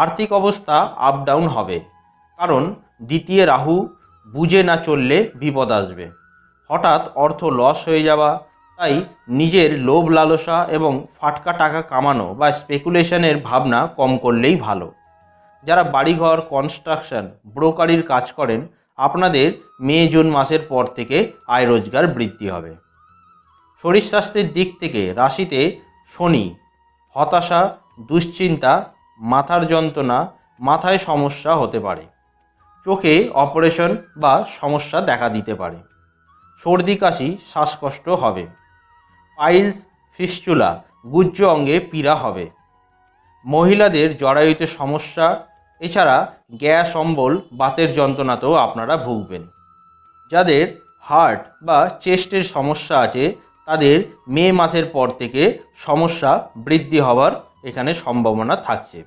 আর্থিক অবস্থা up down হবে, কারণ দ্বিতীয় রাহু, বুঝে না চললে বিপদ আসবে। হঠাৎ অর্থ লস হয়ে যাওয়া, তাই নিজের লোভ লালসা এবং ফাটকা টাকা কামানো বা স্পেকুলেশনের ভাবনা কম করলেই ভালো। যারা বাড়িঘর, কনস্ট্রাকশন, ব্রোকারির কাজ করেন, আপনাদের মে জুন মাসের পর থেকে আয় রোজগার বৃদ্ধি হবে। শরীর স্বাস্থ্যের দিক থেকে রাশিতে শনি, হতাশা, দুশ্চিন্তা, মাথার যন্ত্রণা, মাথায় সমস্যা হতে পারে, চোখে অপারেশন বা সমস্যা দেখা দিতে পারে, সর্দি কাশি, শ্বাসকষ্ট হবে, পাইলস, ফিস্চুলা, গুহ্য অঙ্গে পীড়া হবে, মহিলাদের জরায়ুতে সমস্যা, এছাড়া গ্যাস অম্বল, বাতের যন্ত্রণাতেও আপনারা ভুগবেন। যাদের হার্ট বা চেস্টের সমস্যা আছে, তাদের মে মাসের পর থেকে সমস্যা বৃদ্ধি হওয়ার এখানে সম্ভাবনা থাকছে।